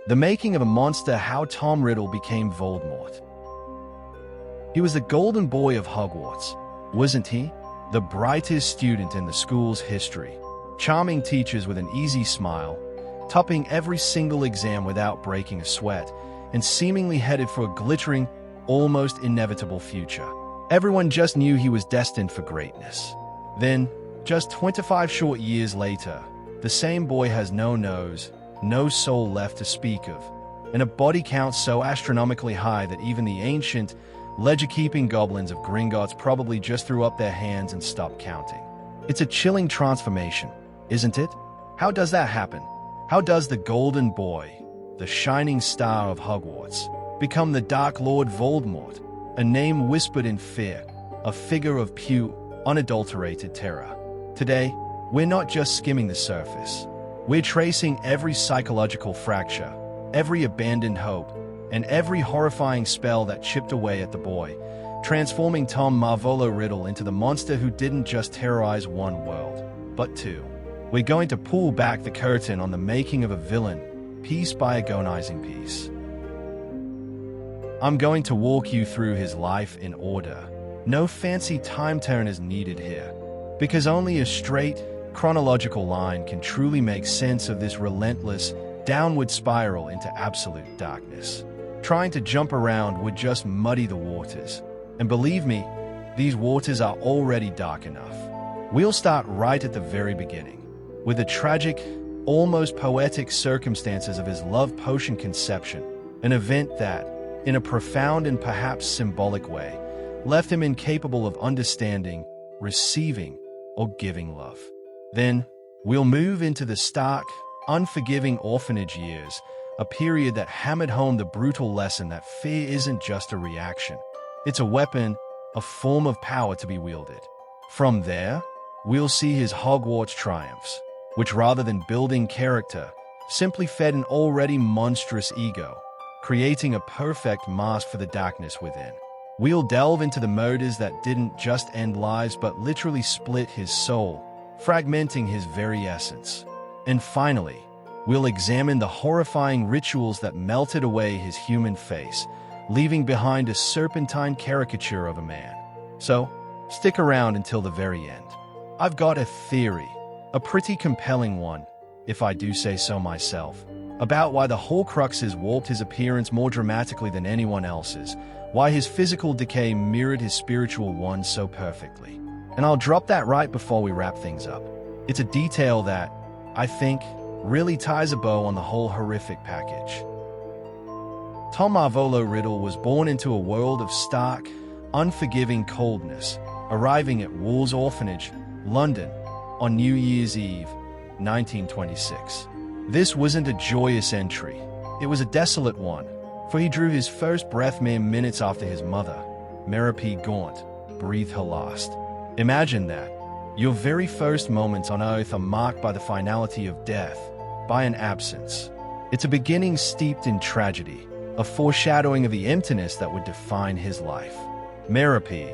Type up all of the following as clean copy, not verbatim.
The Making of a Monster: How Tom Riddle Became Voldemort. He was the golden boy of Hogwarts, wasn't he? The brightest student in the school's history, charming teachers with an easy smile, topping every single exam without breaking a sweat, and seemingly headed for a glittering, almost inevitable future. Everyone just knew he was destined for greatness. Then, just 25 short years later, the same boy has no nose, no soul left to speak of, and a body count so astronomically high that even the ancient, ledger-keeping goblins of Gringotts probably just threw up their hands and stopped counting. It's a chilling transformation, isn't it? How does that happen? How does the golden boy, the shining star of Hogwarts, become the Dark Lord Voldemort, a name whispered in fear, a figure of pure, unadulterated terror? Today, we're not just skimming the surface. We're tracing every psychological fracture, every abandoned hope, and every horrifying spell that chipped away at the boy, transforming Tom Riddle into the monster who didn't just terrorize one world, but two. We're going to pull back the curtain on the making of a villain, piece by agonizing piece. I'm going to walk you through his life in order. No fancy time turners needed here, because only a straight, chronological line can truly make sense of this relentless, downward spiral into absolute darkness. Trying to jump around would just muddy the waters. And believe me, these waters are already dark enough. We'll start right at the very beginning, with the tragic, almost poetic circumstances of his love potion conception, an event that, in a profound and perhaps symbolic way, left him incapable of understanding, receiving, or giving love. Then, we'll move into the stark, unforgiving orphanage years, a period that hammered home the brutal lesson that fear isn't just a reaction. It's a weapon, a form of power to be wielded. From there, we'll see his Hogwarts triumphs, which rather than building character, simply fed an already monstrous ego, creating a perfect mask for the darkness within. We'll delve into the murders that didn't just end lives but literally split his soul, fragmenting his very essence. And finally, we'll examine the horrifying rituals that melted away his human face, leaving behind a serpentine caricature of a man. So, stick around until the very end. I've got a theory, a pretty compelling one, if I do say so myself, about why the Horcruxes warped his appearance more dramatically than anyone else's, why his physical decay mirrored his spiritual one so perfectly. And I'll drop that right before we wrap things up. It's a detail that, I think, really ties a bow on the whole horrific package. Tom Riddle was born into a world of stark, unforgiving coldness, arriving at Wolves Orphanage, London, on New Year's Eve, 1926. This wasn't a joyous entry. It was a desolate one, for he drew his first breath mere minutes after his mother, Mary P. Gaunt, breathed her last. Imagine that. Your very first moments on Earth are marked by the finality of death, by an absence. It's a beginning steeped in tragedy, a foreshadowing of the emptiness that would define his life. Mary P.,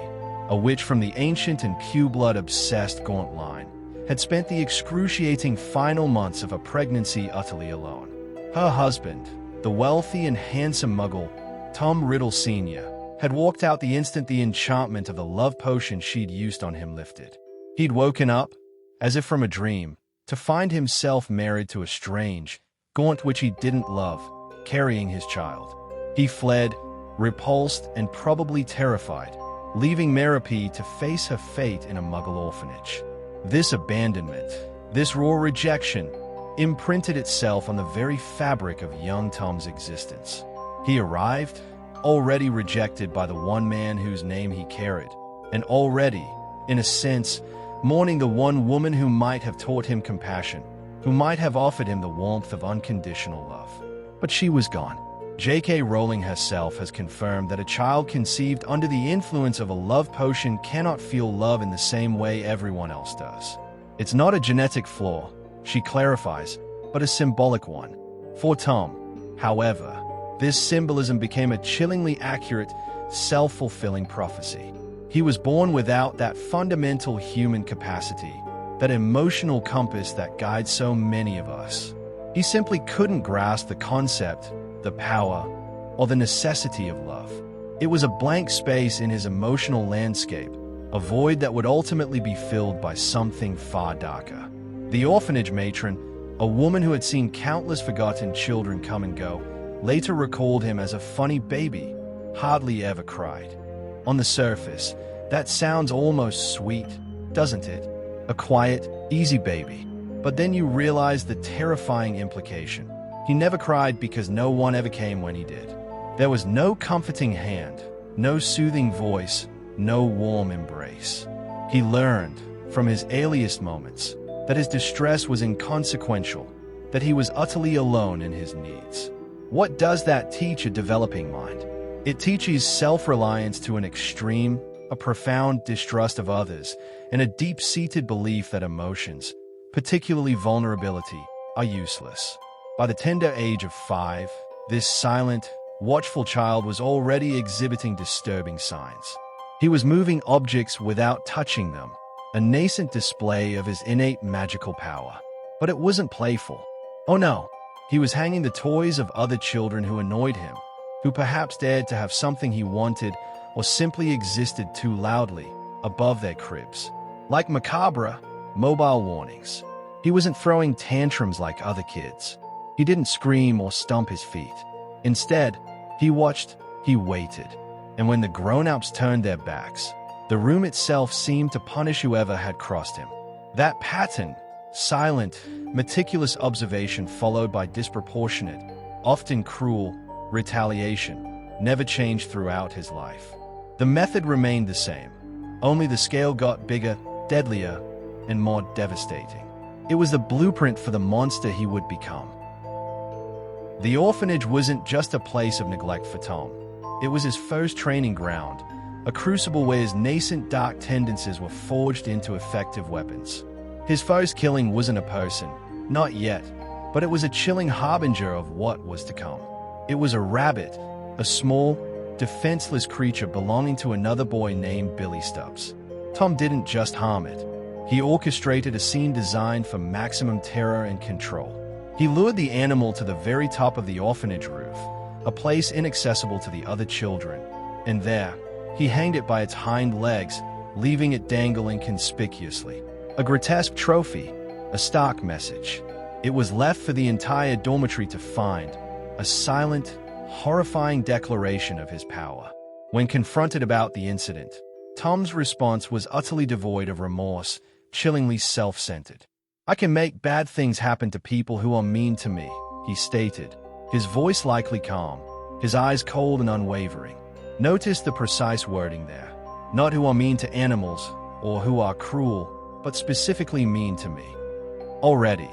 a witch from the ancient and pureblood-obsessed Gaunt line, had spent the excruciating final months of her pregnancy utterly alone. Her husband, the wealthy and handsome muggle, Tom Riddle Sr., had walked out the instant the enchantment of the love potion she'd used on him lifted. He'd woken up, as if from a dream, to find himself married to a strange, Gaunt witch he didn't love, carrying his child. He fled, repulsed and probably terrified, leaving Mary P. to face her fate in a muggle orphanage. This abandonment, this raw rejection, imprinted itself on the very fabric of young Tom's existence. He arrived, already rejected by the one man whose name he carried, and already, in a sense, mourning the one woman who might have taught him compassion, who might have offered him the warmth of unconditional love. But she was gone. J.K. Rowling herself has confirmed that a child conceived under the influence of a love potion cannot feel love in the same way everyone else does. It's not a genetic flaw, she clarifies, but a symbolic one. For Tom, however, this symbolism became a chillingly accurate, self-fulfilling prophecy. He was born without that fundamental human capacity, that emotional compass that guides so many of us. He simply couldn't grasp the concept, the power, or the necessity of love. It was a blank space in his emotional landscape, a void that would ultimately be filled by something far darker. The orphanage matron, a woman who had seen countless forgotten children come and go, later recalled him as a funny baby, hardly ever cried. On the surface, that sounds almost sweet, doesn't it? A quiet, easy baby. But then you realize the terrifying implication. He never cried because no one ever came when he did. There was no comforting hand, no soothing voice, no warm embrace. He learned, from his earliest moments, that his distress was inconsequential, that he was utterly alone in his needs. What does that teach a developing mind? It teaches self-reliance to an extreme, a profound distrust of others, and a deep-seated belief that emotions, particularly vulnerability, are useless. By the tender age of 5, this silent, watchful child was already exhibiting disturbing signs. He was moving objects without touching them, a nascent display of his innate magical power. But it wasn't playful. Oh no, he was hanging the toys of other children who annoyed him, who perhaps dared to have something he wanted or simply existed too loudly above their cribs. Like macabre, mobile warnings. He wasn't throwing tantrums like other kids. He didn't scream or stomp his feet. Instead, he watched, he waited. And when the grown-ups turned their backs, the room itself seemed to punish whoever had crossed him. That pattern, silent, meticulous observation followed by disproportionate, often cruel, retaliation, never changed throughout his life. The method remained the same, only the scale got bigger, deadlier, and more devastating. It was the blueprint for the monster he would become. The orphanage wasn't just a place of neglect for Tom. It was his first training ground, a crucible where his nascent dark tendencies were forged into effective weapons. His first killing wasn't a person, not yet, but it was a chilling harbinger of what was to come. It was a rabbit, a small, defenseless creature belonging to another boy named Billy Stubbs. Tom didn't just harm it. He orchestrated a scene designed for maximum terror and control. He lured the animal to the very top of the orphanage roof, a place inaccessible to the other children, and there, he hanged it by its hind legs, leaving it dangling conspicuously. A grotesque trophy, a stark message. It was left for the entire dormitory to find, a silent, horrifying declaration of his power. When confronted about the incident, Tom's response was utterly devoid of remorse, chillingly self-centered. "I can make bad things happen to people who are mean to me," he stated, his voice likely calm, his eyes cold and unwavering. Notice the precise wording there. Not who are mean to animals, or who are cruel, but specifically mean to me. Already,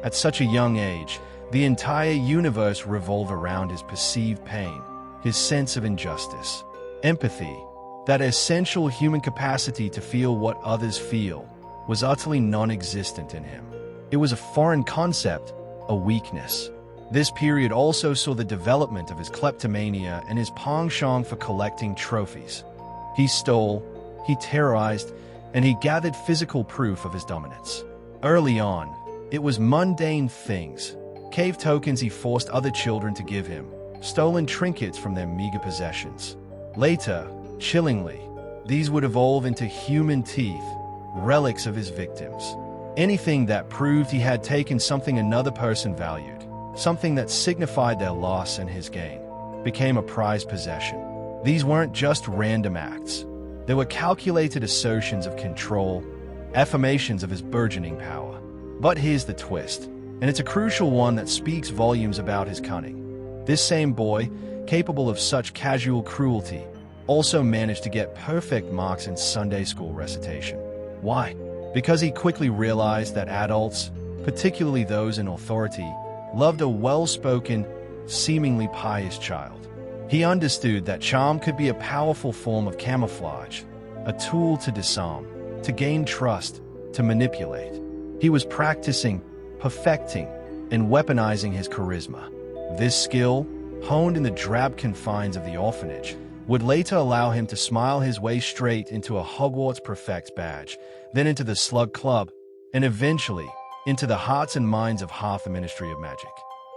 at such a young age, the entire universe revolved around his perceived pain, his sense of injustice. Empathy, that essential human capacity to feel what others feel, was utterly non-existent in him. It was a foreign concept, a weakness. This period also saw the development of his kleptomania and his penchant for collecting trophies. He stole, he terrorized, and he gathered physical proof of his dominance. Early on, it was mundane things, cave tokens he forced other children to give him, stolen trinkets from their meager possessions. Later, chillingly, these would evolve into human teeth, relics of his victims. Anything that proved he had taken something another person valued, something that signified their loss and his gain, became a prized possession. These weren't just random acts. They were calculated assertions of control, affirmations of his burgeoning power. But here's the twist, and it's a crucial one that speaks volumes about his cunning. This same boy, capable of such casual cruelty, also managed to get perfect marks in Sunday school recitation. Why? Because he quickly realized that adults, particularly those in authority, loved a well-spoken, seemingly pious child. He understood that charm could be a powerful form of camouflage, a tool to disarm, to gain trust, to manipulate. He was practicing, perfecting, and weaponizing his charisma. This skill, honed in the drab confines of the orphanage, would later allow him to smile his way straight into a Hogwarts Prefect badge, then into the Slug Club, and eventually into the hearts and minds of half the Ministry of Magic.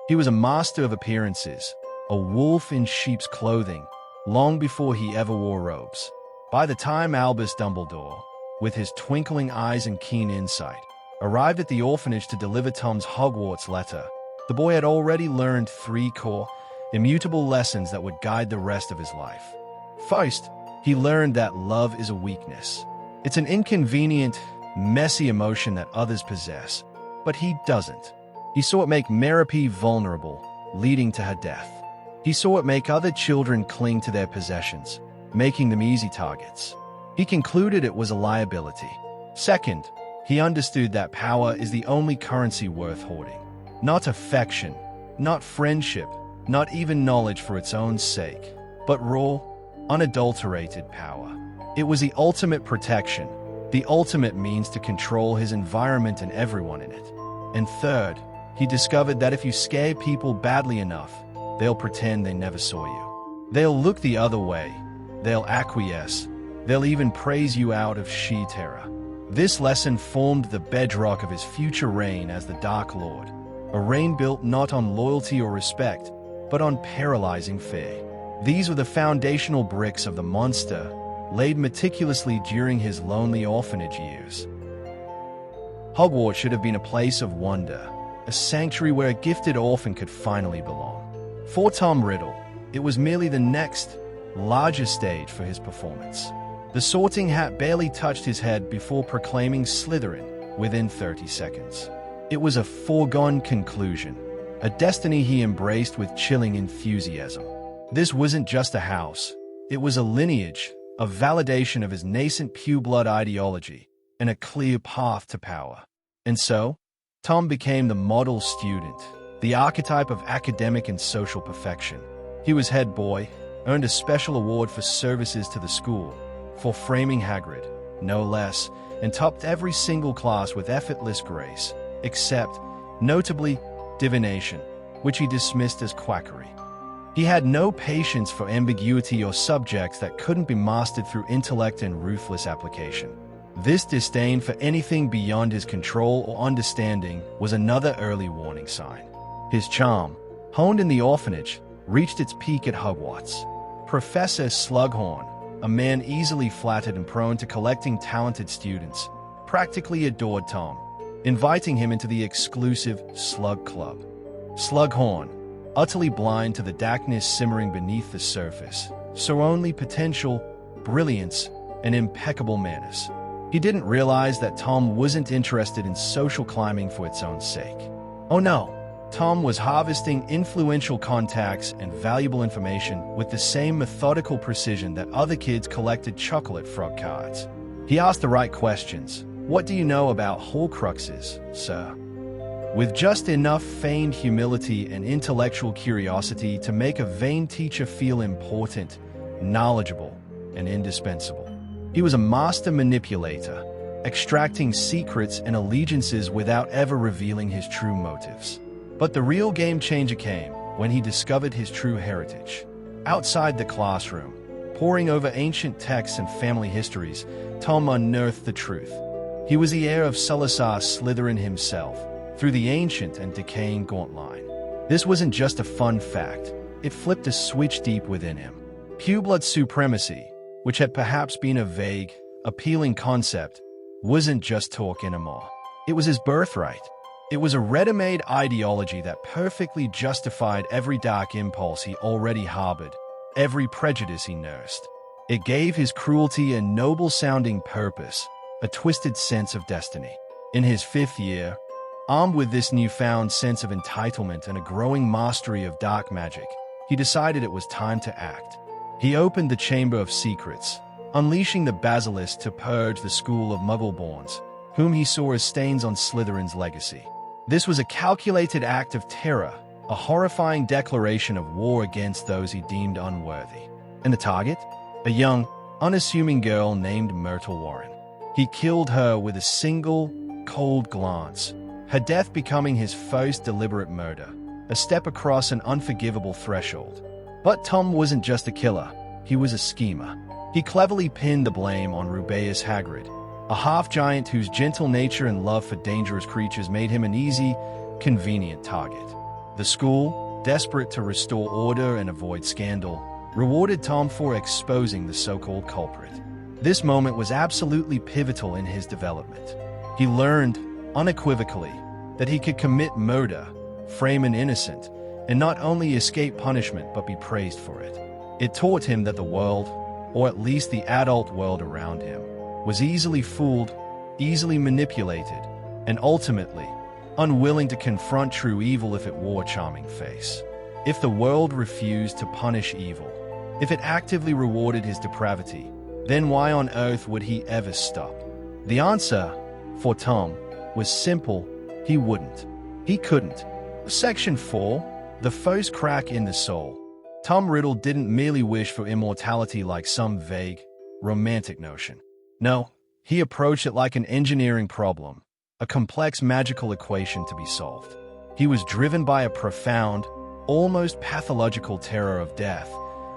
He was a master of appearances, a wolf in sheep's clothing, long before he ever wore robes. By the time Albus Dumbledore, with his twinkling eyes and keen insight, arrived at the orphanage to deliver Tom's Hogwarts letter, the boy had already learned 3 core, immutable lessons that would guide the rest of his life. First, he learned that love is a weakness. It's an inconvenient, messy emotion that others possess, but he doesn't. He saw it make Merope vulnerable, leading to her death. He saw it make other children cling to their possessions, making them easy targets. He concluded it was a liability. Second, he understood that power is the only currency worth hoarding. Not affection, not friendship, not even knowledge for its own sake, but raw, unadulterated power. It was the ultimate protection, the ultimate means to control his environment and everyone in it. And third, he discovered that if you scare people badly enough, they'll pretend they never saw you. They'll look the other way, they'll acquiesce, they'll even praise you out of sheer terror. This lesson formed the bedrock of his future reign as the Dark Lord, a reign built not on loyalty or respect, but on paralyzing fear. These were the foundational bricks of the monster, laid meticulously during his lonely orphanage years. Hogwarts should have been a place of wonder, a sanctuary where a gifted orphan could finally belong. For Tom Riddle, it was merely the next, larger stage for his performance. The sorting hat barely touched his head before proclaiming Slytherin within 30 seconds. It was a foregone conclusion, a destiny he embraced with chilling enthusiasm. This wasn't just a house, it was a lineage, a validation of his nascent pureblood ideology, and a clear path to power. And so, Tom became the model student, the archetype of academic and social perfection. He was head boy, earned a special award for services to the school, for framing Hagrid, no less, and topped every single class with effortless grace, except, notably, divination, which he dismissed as quackery. He had no patience for ambiguity or subjects that couldn't be mastered through intellect and ruthless application. This disdain for anything beyond his control or understanding was another early warning sign. His charm, honed in the orphanage, reached its peak at Hogwarts. Professor Slughorn, a man easily flattered and prone to collecting talented students, practically adored Tom, inviting him into the exclusive Slug Club. Slughorn, utterly blind to the darkness simmering beneath the surface, saw only potential, brilliance, and impeccable manners. He didn't realize that Tom wasn't interested in social climbing for its own sake. Oh no, Tom was harvesting influential contacts and valuable information with the same methodical precision that other kids collected chocolate frog cards. He asked the right questions. What do you know about Horcruxes, sir? With just enough feigned humility and intellectual curiosity to make a vain teacher feel important, knowledgeable, and indispensable. He was a master manipulator, extracting secrets and allegiances without ever revealing his true motives. But the real game changer came when he discovered his true heritage. Outside the classroom, poring over ancient texts and family histories, Tom unearthed the truth. He was the heir of Salazar Slytherin himself, through the ancient and decaying Gaunt line. This wasn't just a fun fact, it flipped a switch deep within him. Pureblood supremacy, which had perhaps been a vague, appealing concept, wasn't just talk anymore. It was his birthright. It was a ready-made ideology that perfectly justified every dark impulse he already harbored, every prejudice he nursed. It gave his cruelty a noble-sounding purpose, a twisted sense of destiny. In his 5th year, armed with this newfound sense of entitlement and a growing mastery of dark magic, he decided it was time to act. He opened the Chamber of Secrets, unleashing the basilisk to purge the school of Muggleborns, whom he saw as stains on Slytherin's legacy. This was a calculated act of terror, a horrifying declaration of war against those he deemed unworthy. And the target? A young, unassuming girl named Myrtle Warren. He killed her with a single, cold glance, her death becoming his first deliberate murder, a step across an unforgivable threshold. But Tom wasn't just a killer, he was a schemer. He cleverly pinned the blame on Rubeus Hagrid, a half-giant whose gentle nature and love for dangerous creatures made him an easy, convenient target. The school, desperate to restore order and avoid scandal, rewarded Tom for exposing the so-called culprit. This moment was absolutely pivotal in his development. He learned, unequivocally, that he could commit murder, frame an innocent, and not only escape punishment but be praised for it. It taught him that the world, or at least the adult world around him, was easily fooled, easily manipulated, and ultimately unwilling to confront true evil if it wore a charming face. If the world refused to punish evil, if it actively rewarded his depravity, then why on earth would he ever stop? The answer, for Tom, was simple: he wouldn't. He couldn't. Section 4, The First Crack in the Soul. Tom Riddle didn't merely wish for immortality like some vague, romantic notion. No, he approached it like an engineering problem, a complex magical equation to be solved. He was driven by a profound, almost pathological terror of death,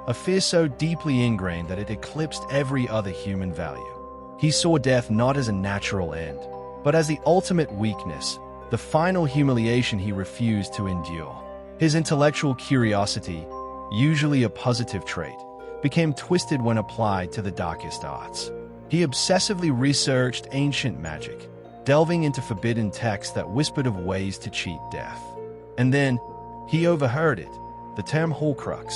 a fear so deeply ingrained that it eclipsed every other human value. He saw death not as a natural end, but as the ultimate weakness, the final humiliation he refused to endure. His intellectual curiosity, usually a positive trait, became twisted when applied to the darkest arts. He obsessively researched ancient magic, delving into forbidden texts that whispered of ways to cheat death. And then, he overheard it, the term Horcrux.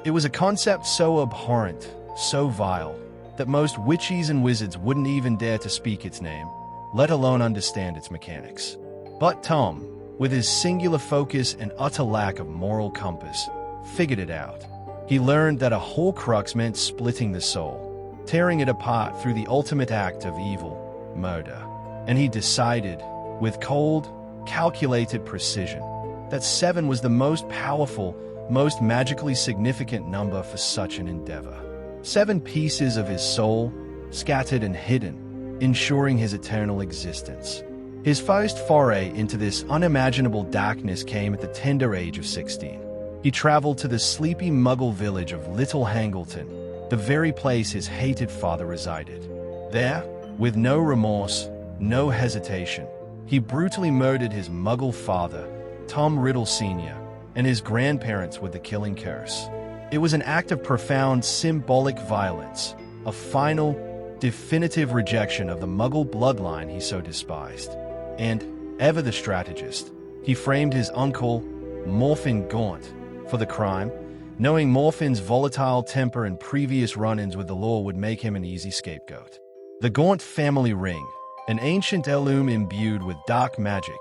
It was a concept so abhorrent, so vile, that most witches and wizards wouldn't even dare to speak its name, let alone understand its mechanics. But Tom, with his singular focus and utter lack of moral compass, figured it out. He learned that a Horcrux meant splitting the soul, tearing it apart through the ultimate act of evil, murder. And he decided, with cold, calculated precision, that 7 was the most powerful, most magically significant number for such an endeavor. 7 pieces of his soul, scattered and hidden, ensuring his eternal existence. His first foray into this unimaginable darkness came at the tender age of 16. He traveled to the sleepy Muggle village of Little Hangleton, the very place his hated father resided. There, with no remorse, no hesitation, he brutally murdered his Muggle father, Tom Riddle Sr., and his grandparents with the killing curse. It was an act of profound symbolic violence, a final, definitive rejection of the Muggle bloodline he so despised. And, ever the strategist, he framed his uncle, Morphin Gaunt, for the crime, knowing Morphin's volatile temper and previous run-ins with the law would make him an easy scapegoat. The Gaunt family ring, an ancient heirloom imbued with dark magic,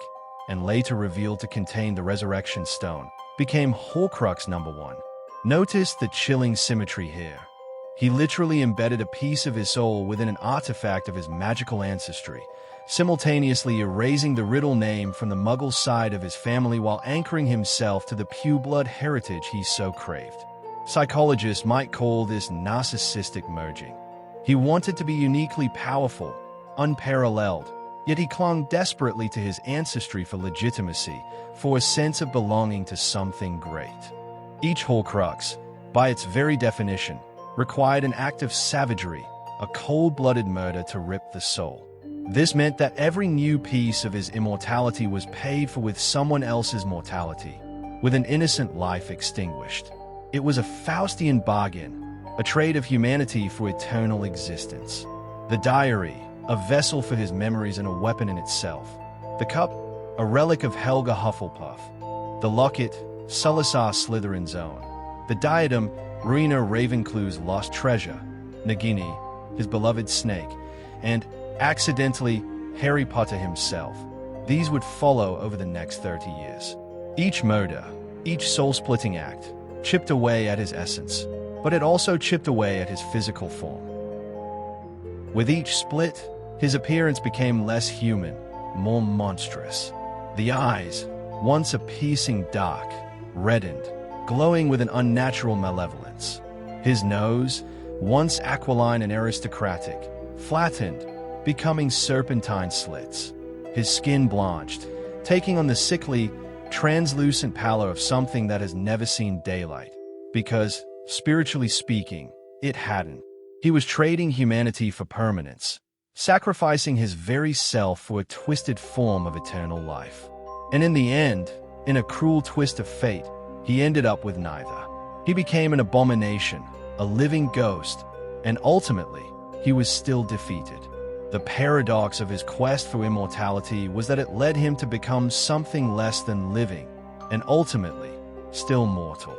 and later revealed to contain the Resurrection Stone, became Horcrux number 1. Notice the chilling symmetry here. He literally embedded a piece of his soul within an artifact of his magical ancestry, simultaneously erasing the Riddle name from the Muggle side of his family while anchoring himself to the pureblood heritage he so craved. Psychologists might call this narcissistic merging. He wanted to be uniquely powerful, unparalleled, yet he clung desperately to his ancestry for legitimacy, for a sense of belonging to something great. Each Horcrux, by its very definition, required an act of savagery, a cold-blooded murder to rip the soul. This meant that every new piece of his immortality was paid for with someone else's mortality, with an innocent life extinguished. It was a Faustian bargain, a trade of humanity for eternal existence. The diary, a vessel for his memories and a weapon in itself. The cup, a relic of Helga Hufflepuff. The locket, Salazar Slytherin's own. The diadem, Rowena Ravenclaw's lost treasure. Nagini, his beloved snake. And, accidentally, Harry Potter himself. These would follow over the next 30 years. Each murder, each soul-splitting act, chipped away at his essence, but it also chipped away at his physical form. With each split, his appearance became less human, more monstrous. The eyes, once a piercing dark, reddened, glowing with an unnatural malevolence. His nose, once aquiline and aristocratic, flattened, becoming serpentine slits. His skin blanched, taking on the sickly, translucent pallor of something that has never seen daylight, because, spiritually speaking, it hadn't. He was trading humanity for permanence, sacrificing his very self for a twisted form of eternal life. And in the end, in a cruel twist of fate, he ended up with neither. He became an abomination, a living ghost, and ultimately, he was still defeated. The paradox of his quest for immortality was that it led him to become something less than living, and ultimately, still mortal.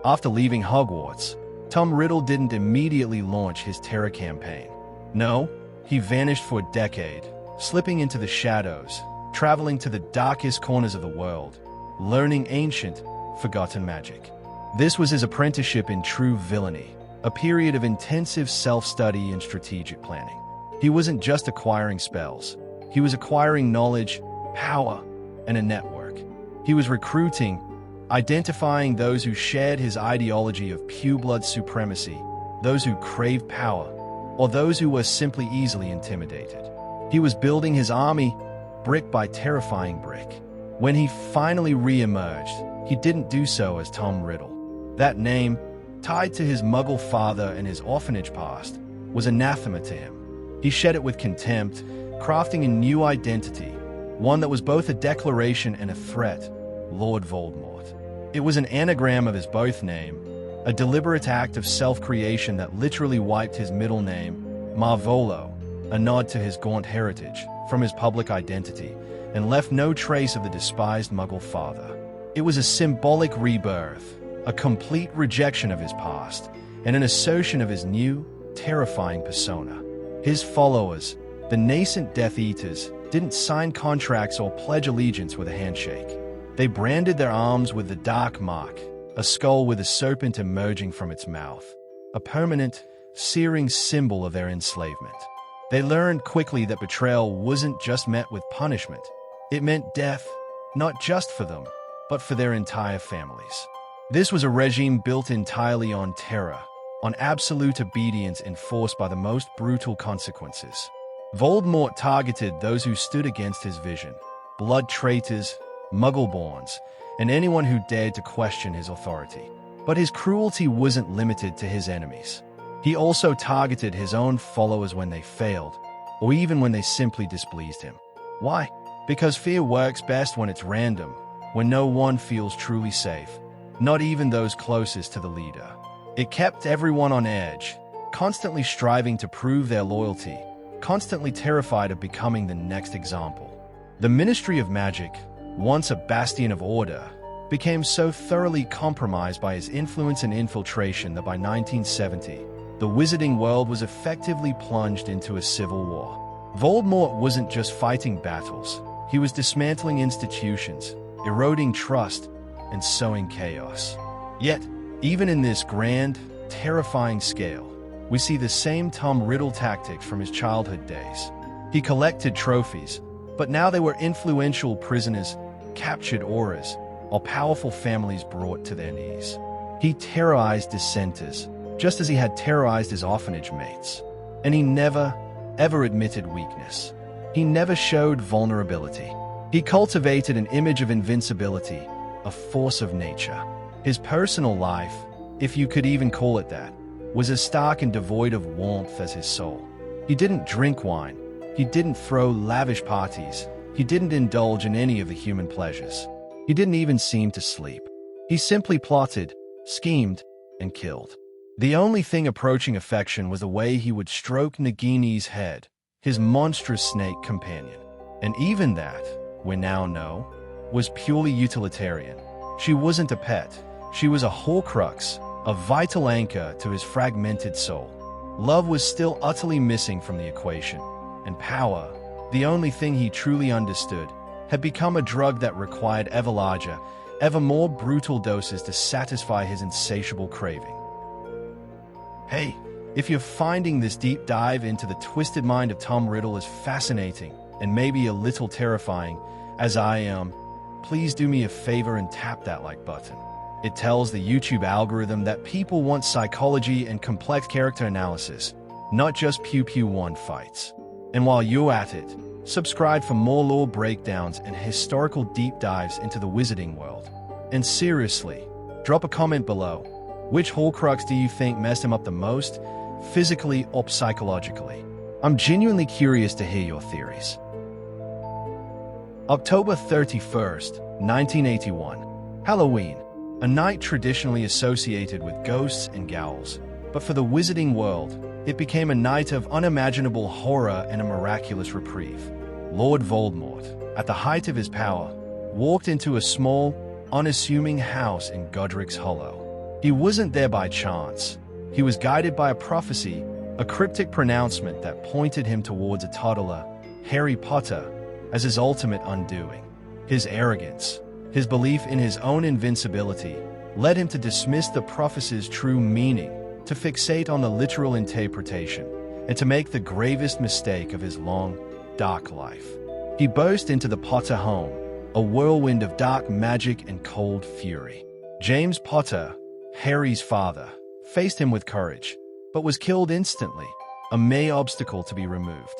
After leaving Hogwarts, Tom Riddle didn't immediately launch his terror campaign. No, he vanished for a decade, slipping into the shadows, traveling to the darkest corners of the world, learning ancient, forgotten magic. This was his apprenticeship in true villainy, a period of intensive self-study and strategic planning. He wasn't just acquiring spells. He was acquiring knowledge, power, and a network. He was recruiting, identifying those who shared his ideology of pureblood supremacy, those who craved power, or those who were simply easily intimidated. He was building his army, brick by terrifying brick. When he finally re-emerged, he didn't do so as Tom Riddle. That name, tied to his Muggle father and his orphanage past, was anathema to him. He shed it with contempt, crafting a new identity, one that was both a declaration and a threat: Lord Voldemort. It was an anagram of his birth name, a deliberate act of self-creation that literally wiped his middle name, Marvolo, a nod to his Gaunt heritage, from his public identity, and left no trace of the despised Muggle father. It was a symbolic rebirth, a complete rejection of his past, and an assertion of his new, terrifying persona. His followers, the nascent Death Eaters, didn't sign contracts or pledge allegiance with a handshake. They branded their arms with the Dark Mark, a skull with a serpent emerging from its mouth, a permanent, searing symbol of their enslavement. They learned quickly that betrayal wasn't just met with punishment. It meant death, not just for them, but for their entire families. This was a regime built entirely on terror, on absolute obedience enforced by the most brutal consequences. Voldemort targeted those who stood against his vision: blood traitors, Muggle-borns, and anyone who dared to question his authority. But his cruelty wasn't limited to his enemies. He also targeted his own followers when they failed, or even when they simply displeased him. Why? Because fear works best when it's random, when no one feels truly safe, not even those closest to the leader. It kept everyone on edge, constantly striving to prove their loyalty, constantly terrified of becoming the next example. The Ministry of Magic, once a bastion of order, became so thoroughly compromised by his influence and infiltration that by 1970, the wizarding world was effectively plunged into a civil war. Voldemort wasn't just fighting battles, he was dismantling institutions, eroding trust, and sowing chaos. Yet, even in this grand, terrifying scale, we see the same Tom Riddle tactics from his childhood days. He collected trophies, but now they were influential prisoners, captured auras, or powerful families brought to their knees. He terrorized dissenters, just as he had terrorized his orphanage mates. And he never, ever admitted weakness. He never showed vulnerability. He cultivated an image of invincibility, a force of nature. His personal life, if you could even call it that, was as stark and devoid of warmth as his soul. He didn't drink wine. He didn't throw lavish parties. He didn't indulge in any of the human pleasures. He didn't even seem to sleep. He simply plotted, schemed, and killed. The only thing approaching affection was the way he would stroke Nagini's head, his monstrous snake companion. And even that, we now know, was purely utilitarian. She wasn't a pet. She was a Horcrux, a vital anchor to his fragmented soul. Love was still utterly missing from the equation, and power, the only thing he truly understood, had become a drug that required ever larger, ever more brutal doses to satisfy his insatiable craving. Hey, if you're finding this deep dive into the twisted mind of Tom Riddle as fascinating and maybe a little terrifying as I am, please do me a favor and tap that like button. It tells the YouTube algorithm that people want psychology and complex character analysis, not just pew-pew-one fights. And while you're at it, subscribe for more lore breakdowns and historical deep dives into the wizarding world. And seriously, drop a comment below. Which Horcrux do you think messed him up the most, physically or psychologically? I'm genuinely curious to hear your theories. October 31st, 1981. Halloween, a night traditionally associated with ghosts and ghouls. But for the wizarding world, it became a night of unimaginable horror and a miraculous reprieve. Lord Voldemort, at the height of his power, walked into a small, unassuming house in Godric's Hollow. He wasn't there by chance. He was guided by a prophecy, a cryptic pronouncement that pointed him towards a toddler, Harry Potter, as his ultimate undoing. His arrogance, his belief in his own invincibility, led him to dismiss the prophecy's true meaning, to fixate on the literal interpretation, and to make the gravest mistake of his long, dark life. He burst into the Potter home, a whirlwind of dark magic and cold fury. James Potter, Harry's father, faced him with courage, but was killed instantly, a mere obstacle to be removed.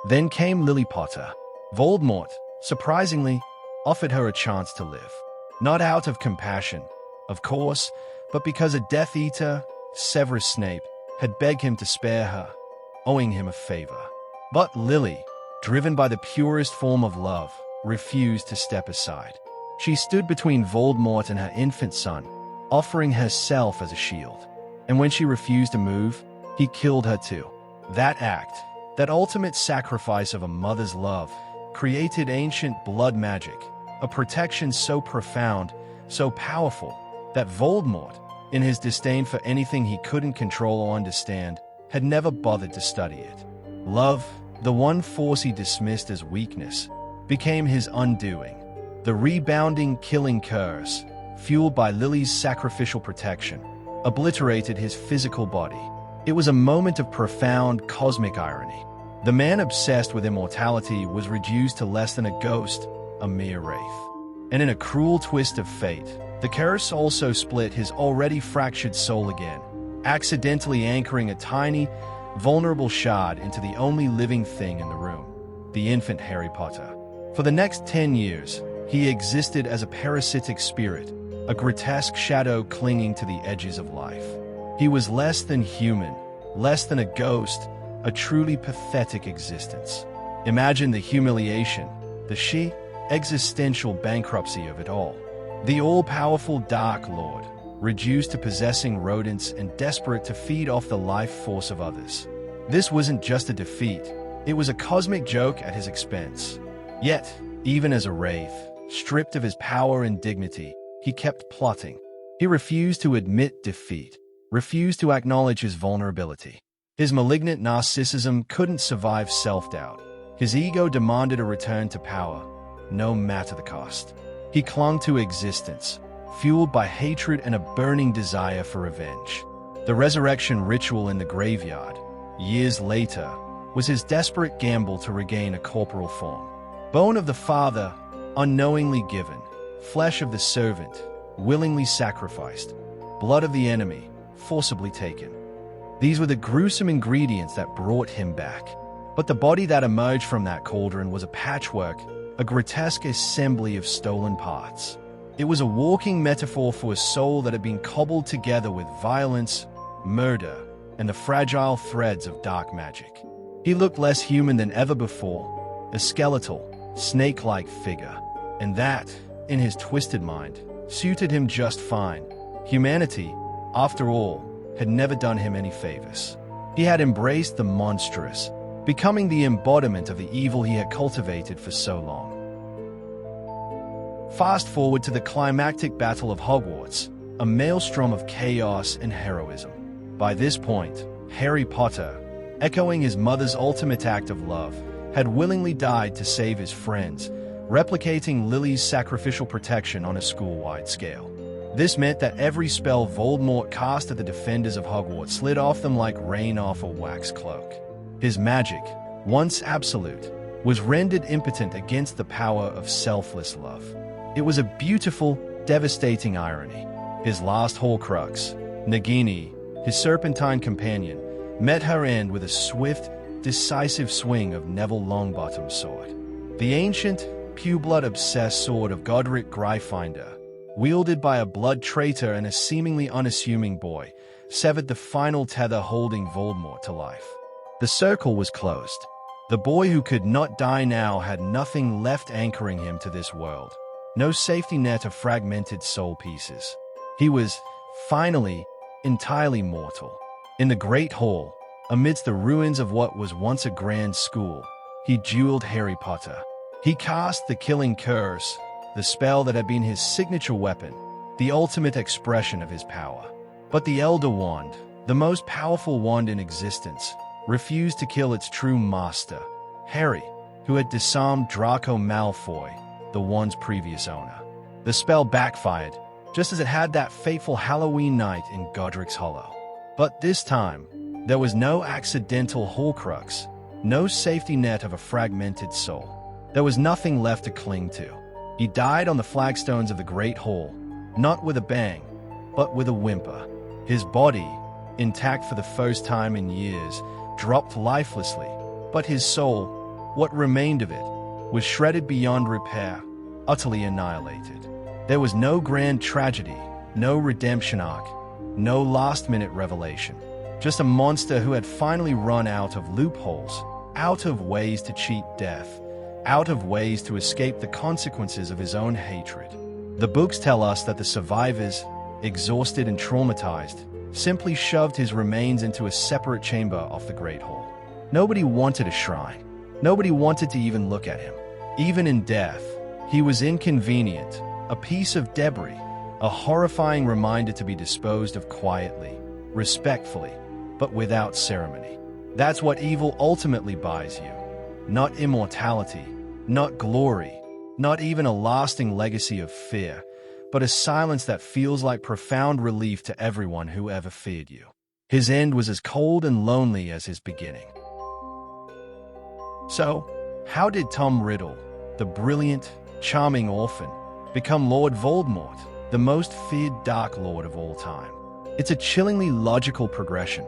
Then came Lily Potter. Voldemort, surprisingly, offered her a chance to live. Not out of compassion, of course, but because a Death Eater, Severus Snape, had begged him to spare her, owing him a favor. But Lily, driven by the purest form of love, refused to step aside. She stood between Voldemort and her infant son, offering herself as a shield. And when she refused to move, he killed her too. That act, that ultimate sacrifice of a mother's love, created ancient blood magic, a protection so profound, so powerful, that Voldemort, in his disdain for anything he couldn't control or understand, had never bothered to study it. Love, the one force he dismissed as weakness, became his undoing. The rebounding killing curse, fueled by Lily's sacrificial protection, obliterated his physical body. It was a moment of profound cosmic irony. The man obsessed with immortality was reduced to less than a ghost, a mere wraith. And in a cruel twist of fate, the curse also split his already fractured soul again, accidentally anchoring a tiny, vulnerable shard into the only living thing in the room, the infant Harry Potter. For the next 10 years, he existed as a parasitic spirit, a grotesque shadow clinging to the edges of life. He was less than human, less than a ghost, a truly pathetic existence. Imagine the humiliation, the sheer existential bankruptcy of it all. The all-powerful Dark Lord, reduced to possessing rodents and desperate to feed off the life force of others. This wasn't just a defeat, it was a cosmic joke at his expense. Yet, even as a wraith, stripped of his power and dignity, he kept plotting. He refused to admit defeat, refused to acknowledge his vulnerability. His malignant narcissism couldn't survive self-doubt. His ego demanded a return to power, no matter the cost. He clung to existence, fueled by hatred and a burning desire for revenge. The resurrection ritual in the graveyard, years later, was his desperate gamble to regain a corporal form. Bone of the father, unknowingly given, flesh of the servant, willingly sacrificed, blood of the enemy, forcibly taken. These were the gruesome ingredients that brought him back. But the body that emerged from that cauldron was a patchwork, a grotesque assembly of stolen parts. It was a walking metaphor for a soul that had been cobbled together with violence, murder, and the fragile threads of dark magic. He looked less human than ever before, a skeletal, snake-like figure, and that, in his twisted mind, suited him just fine. Humanity, after all, had never done him any favors. He had embraced the monstrous, becoming the embodiment of the evil he had cultivated for so long. Fast forward to the climactic Battle of Hogwarts, a maelstrom of chaos and heroism. By this point, Harry Potter, echoing his mother's ultimate act of love, had willingly died to save his friends, replicating Lily's sacrificial protection on a school-wide scale. This meant that every spell Voldemort cast at the defenders of Hogwarts slid off them like rain off a wax cloak. His magic, once absolute, was rendered impotent against the power of selfless love. It was a beautiful, devastating irony. His last Horcrux, Nagini, his serpentine companion, met her end with a swift, decisive swing of Neville Longbottom's sword. The ancient, pureblood-obsessed sword of Godric Gryffindor, wielded by a blood traitor and a seemingly unassuming boy, severed the final tether holding Voldemort to life. The circle was closed. The boy who could not die now had nothing left anchoring him to this world. No safety net of fragmented soul pieces. He was, finally, entirely mortal. In the Great Hall, amidst the ruins of what was once a grand school, he dueled Harry Potter. He cast the killing curse, the spell that had been his signature weapon, the ultimate expression of his power. But the Elder Wand, the most powerful wand in existence, refused to kill its true master, Harry, who had disarmed Draco Malfoy, the wand's previous owner. The spell backfired, just as it had that fateful Halloween night in Godric's Hollow. But this time, there was no accidental Horcrux, no safety net of a fragmented soul. There was nothing left to cling to. He died on the flagstones of the Great Hall, not with a bang, but with a whimper. His body, intact for the first time in years, dropped lifelessly, but his soul, what remained of it, was shredded beyond repair, utterly annihilated. There was no grand tragedy, no redemption arc, no last-minute revelation. Just a monster who had finally run out of loopholes, out of ways to cheat death, out of ways to escape the consequences of his own hatred. The books tell us that the survivors, exhausted and traumatized, simply shoved his remains into a separate chamber off the Great Hall. Nobody wanted a shrine. Nobody wanted to even look at him. Even in death, he was inconvenient, a piece of debris, a horrifying reminder to be disposed of quietly, respectfully, but without ceremony. That's what evil ultimately buys you. Not immortality, not glory, not even a lasting legacy of fear, but a silence that feels like profound relief to everyone who ever feared you. His end was as cold and lonely as his beginning. So, how did Tom Riddle, the brilliant, charming orphan, become Lord Voldemort, the most feared Dark Lord of all time? It's a chillingly logical progression,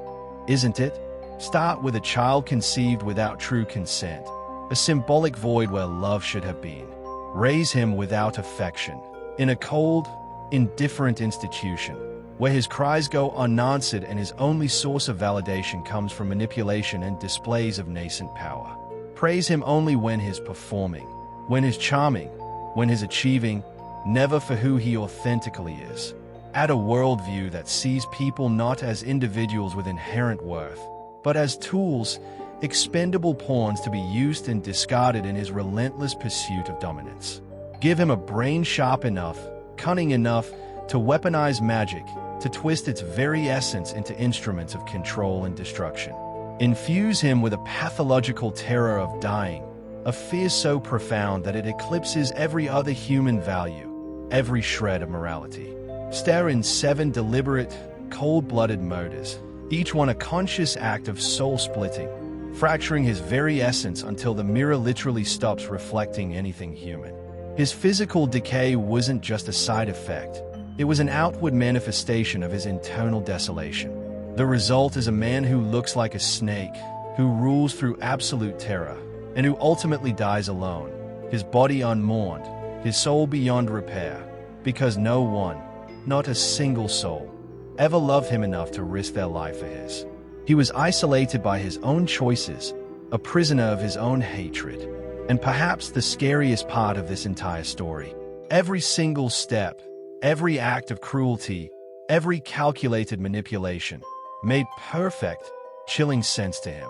isn't it? Start with a child conceived without true consent, a symbolic void where love should have been. Raise him without affection, in a cold, indifferent institution, where his cries go unanswered and his only source of validation comes from manipulation and displays of nascent power. Praise him only when he's performing, when he's charming, when he's achieving, never for who he authentically is. Add a worldview that sees people not as individuals with inherent worth, but as tools, expendable pawns to be used and discarded in his relentless pursuit of dominance. Give him a brain sharp enough, cunning enough, to weaponize magic, to twist its very essence into instruments of control and destruction. Infuse him with a pathological terror of dying, a fear so profound that it eclipses every other human value, every shred of morality. Stare in 7 deliberate, cold-blooded murders, each one a conscious act of soul-splitting, fracturing his very essence until the mirror literally stops reflecting anything human. His physical decay wasn't just a side effect, it was an outward manifestation of his internal desolation. The result is a man who looks like a snake, who rules through absolute terror, and who ultimately dies alone, his body unmourned, his soul beyond repair, because no one, not a single soul, ever loved him enough to risk their life for his. He was isolated by his own choices, a prisoner of his own hatred. And perhaps the scariest part of this entire story, every single step, every act of cruelty, every calculated manipulation, made perfect, chilling sense to him.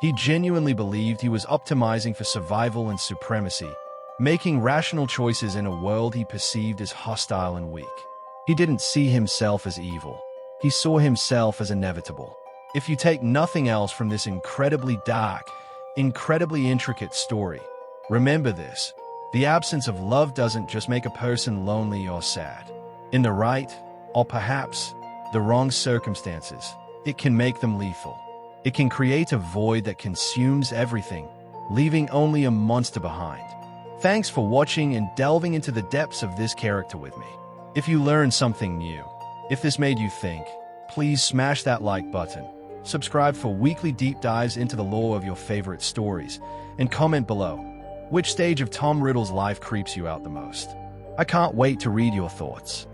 He genuinely believed he was optimizing for survival and supremacy, making rational choices in a world he perceived as hostile and weak. He didn't see himself as evil. He saw himself as inevitable. If you take nothing else from this incredibly dark, incredibly intricate story, remember this: the absence of love doesn't just make a person lonely or sad. In the right, or perhaps the wrong circumstances, it can make them lethal. It can create a void that consumes everything, leaving only a monster behind. Thanks for watching and delving into the depths of this character with me. If you learned something new, if this made you think, please smash that like button, subscribe for weekly deep dives into the lore of your favorite stories, and comment below which stage of Tom Riddle's life creeps you out the most. I can't wait to read your thoughts.